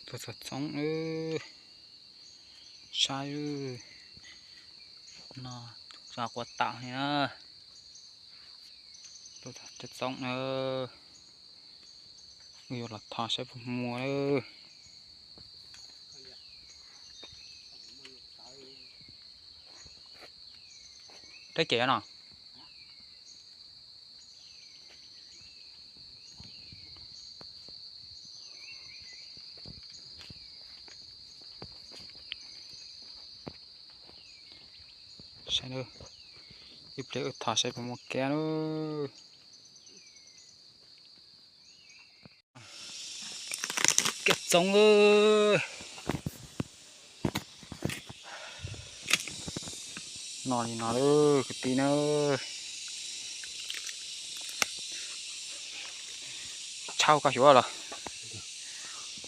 tôi thật sống ư sai ư nó ra quạt tạo này nữa tôi thật sống ư nhiều là thọ sẽ mùa ư trái trẻ nào sai nữa tiếp lấy thọ sẽ một cái nữa kết giống ơi nó đi nó ơi cái tí nữa chao cả chỗ rồi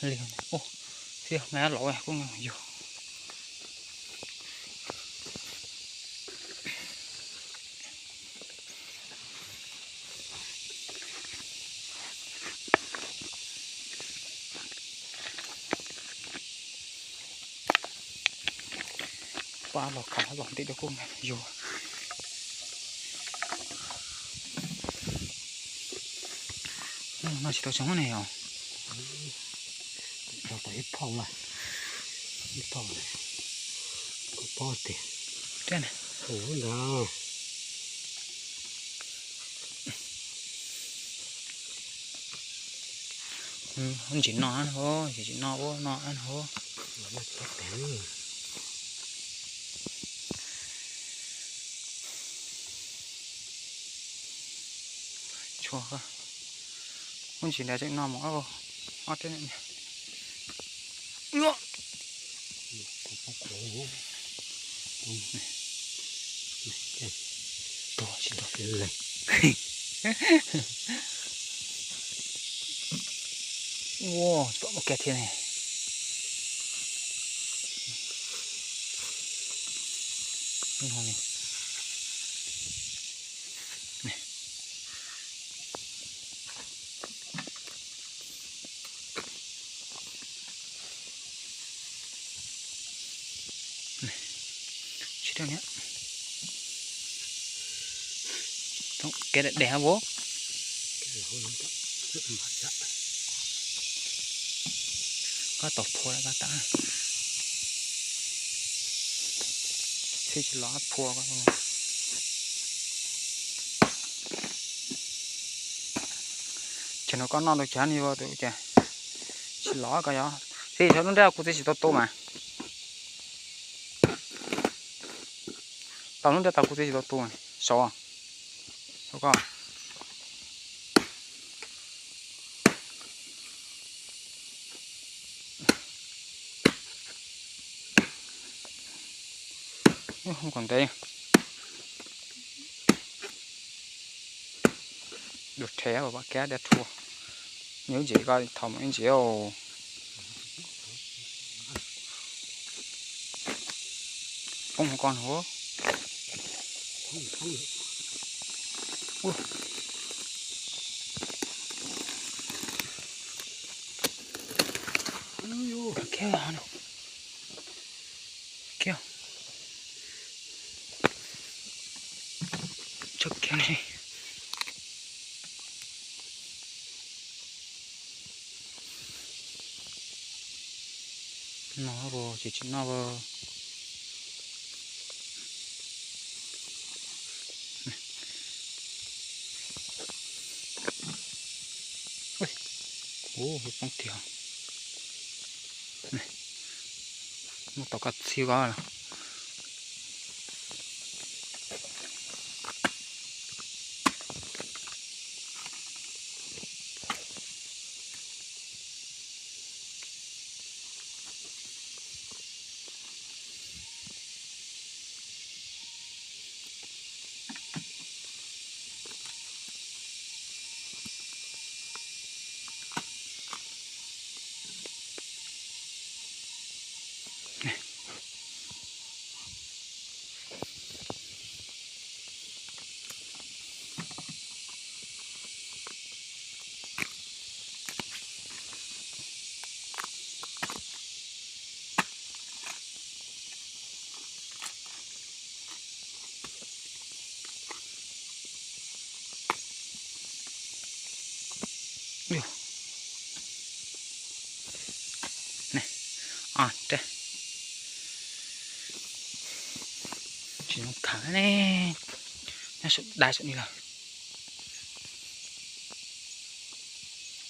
liền ô thiệt mẹ lỗi cũng nhiều qua lò cả bọn tí được cũng nhiều nó chỉ tao sống này à tao thấy ít phong này có bao tiền trên này ủa nào không chỉ nó ăn thôi chỉ nó vô nó ăn thôi nó chết đấy chua cơ không chỉ để cho nó mỏ vô ở trên này nữa to chỉ to lên wow to một cái thế này ngon này chỉ đâu nhé cái đẹp hả bố có tọt phua đã ta thì chỉ lót phua có không chỉ nó có non được chán như vậy tụi chè chỉ lót cái đó thì sao nó ra cũng chỉ to mà tao nó ra tao cũng chỉ to mà sao à sao con không còn đây được thế và bác cá đã thua nếu chỉ coi thòng anh chỉ ô không con hố kéo vào nào kéo chắc kéo này nó vô chỉ nó vô ôi phong tiểu này một tàu cá siêu cao rồi đây chỉ một thả nè nó sụp đai sụp đi là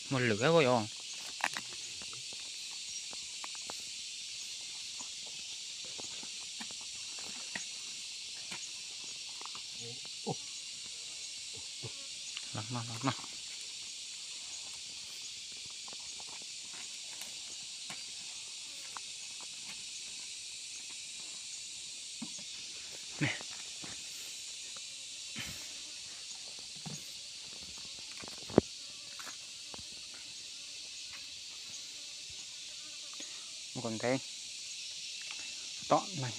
một lửa rồi không lắm nè còn thấy tọn này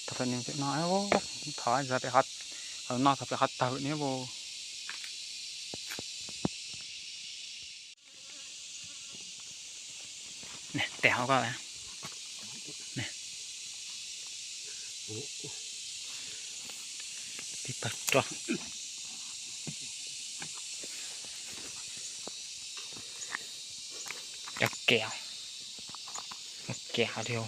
tập phần mình sẽ nói vô thói ra phải hot ở nó phải hot tự nhé vô nè tẻo các bạn nè đi bật tròn đặt kẹo điều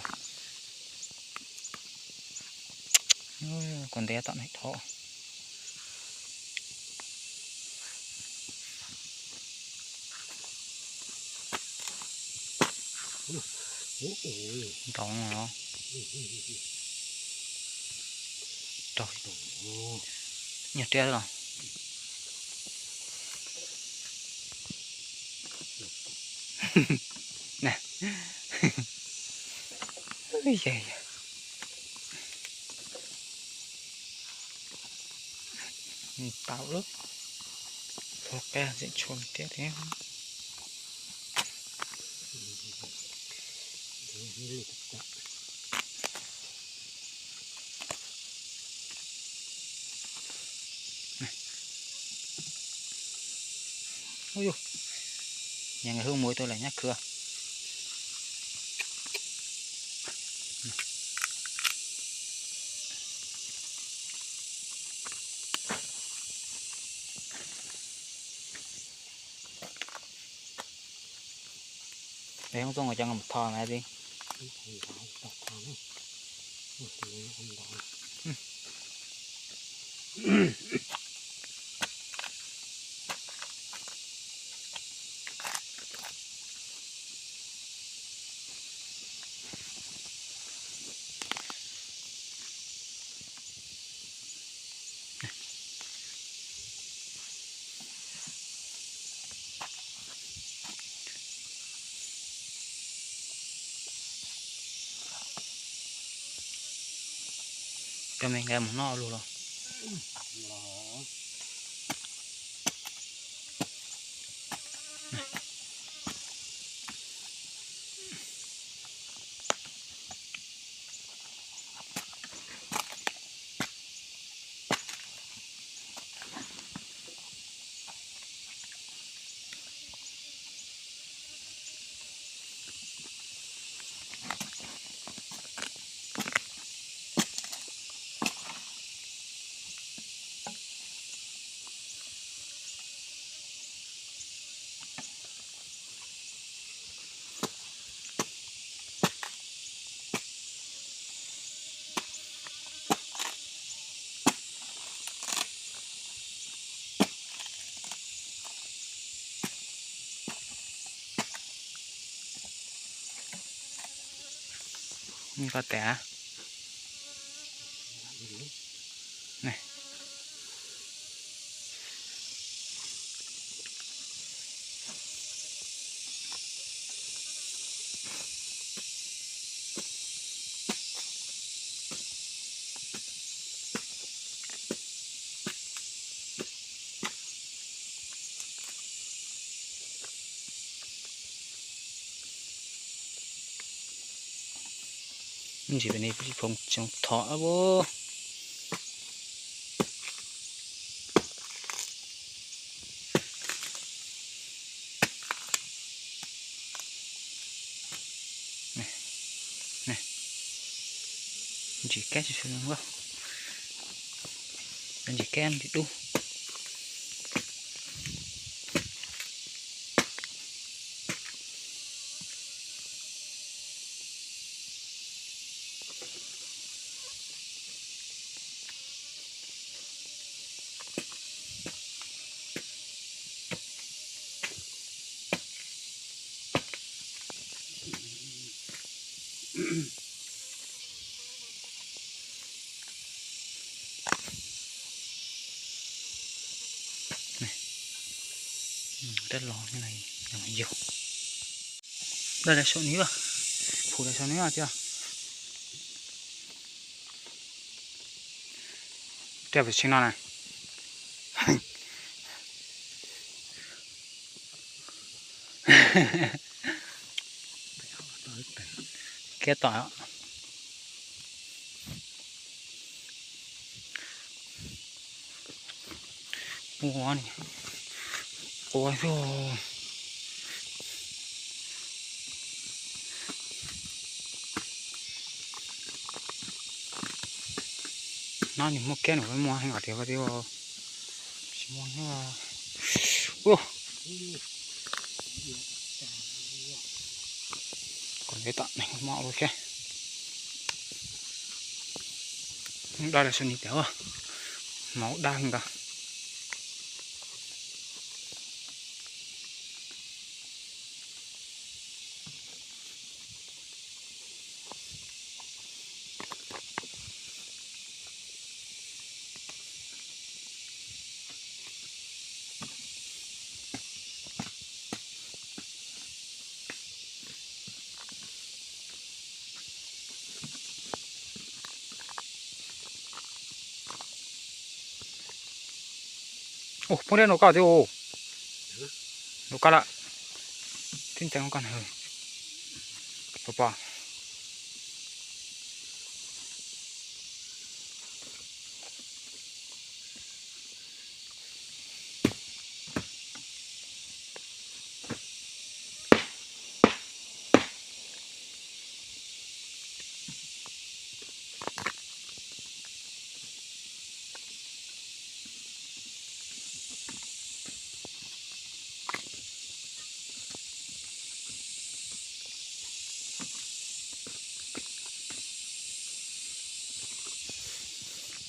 còn té tận này thọ tỏng nó trời nhiều tre rồi nè ôi giời tạo ướp thuộc ra sẽ chuồn tiếp theo ôi dồi nhà người hương muối tôi là nhắc cưa đấy không xong ở trong một thò này đi cho mình nghe một no luôn rồi có tẻ này chỉ bên này chỉ phòng trồng thọ vô này chỉ két cho nó quá bên chỉ ken thì đủ Đất lò như này nhiều. Đây là sợi nứa, phủ lại sợi nứa chưa? Đeo vào trên nó này. Cái tỏi ạ. Ủa này. Ôi rồi. Nó như một cái nữa với mua hay ngọt thì có tiêu. Chỉ mua như là. Ủa. Còn cái tận này mọ ok. Đây là sợi nhị téo à. Máu đang cả. Ồ, bông đen nó cao thế ồ. Nó cao ạ. Tin chẳng con hờ. Papa.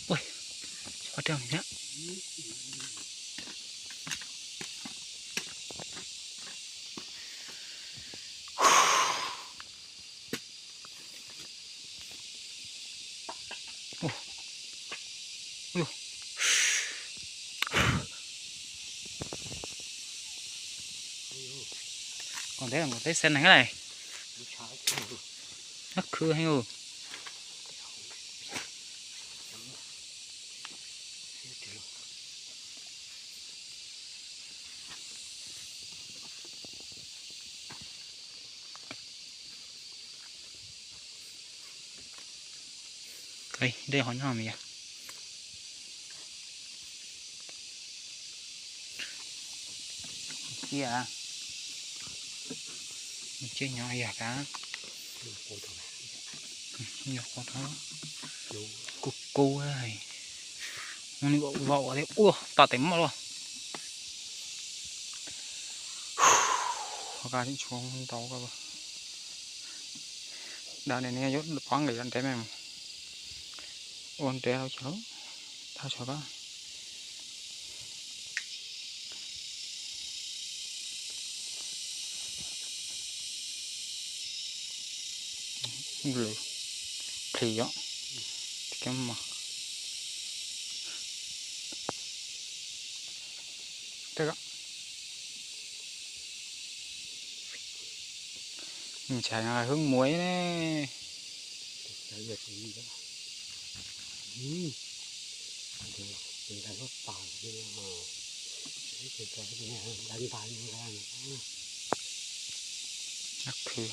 Ôi, bắt đầu nhá. Ôi. Còn đấy là một cái sen này này. Nó khưa hay không? Đây hỏi nhau mày à? Kia à? Chơi nhỏ à cả? Nhiều con đó. Cô ơi. Nó bộ vậu đấy. Ủa, tao tính mất luôn. Hoa chính xuống tàu cơ. Đào này nghe dốt khoáng để ăn té mày. Ôn té đâu chứ. Tao sợ đó. Lười. Thì đó. Cái mà. Thế đó. Mình chả là hương muối đấy. Mình đang có tàu nhưng mà cái đánh tay như ra Nắc khư.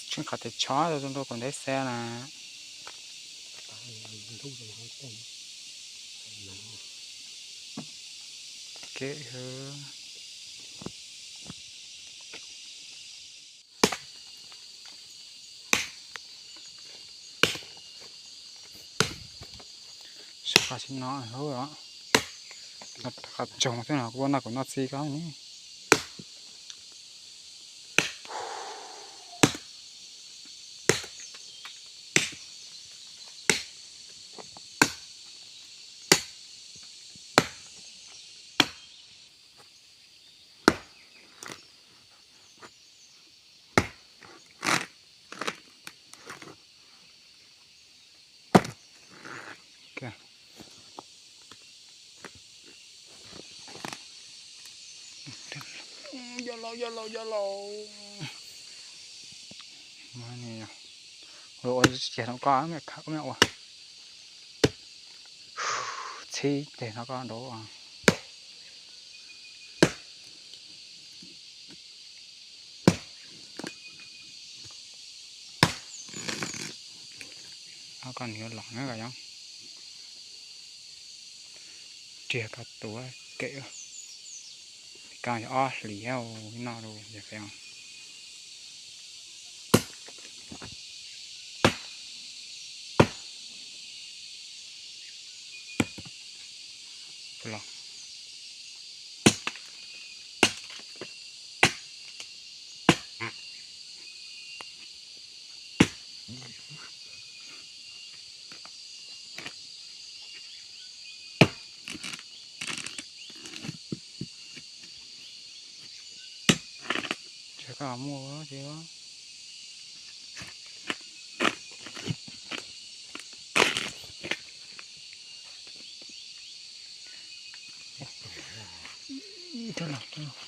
Chúng có thể chó rồi chúng tôi còn thấy xe là kệ hư. Sao phải xin nó hư đó. Nó thật trồng thế nào con nào của nó xì cái nhỉ. yellow mà nè rồi trẻ nó có mẹ khác mẹ à chi để nó có đồ à nó còn nhiều lỏng nữa cả nhá trẻ cả tuổi kệ càng cho lì heo cái nào đồ để phải không lỏng trẻ cả mua chứ thế nào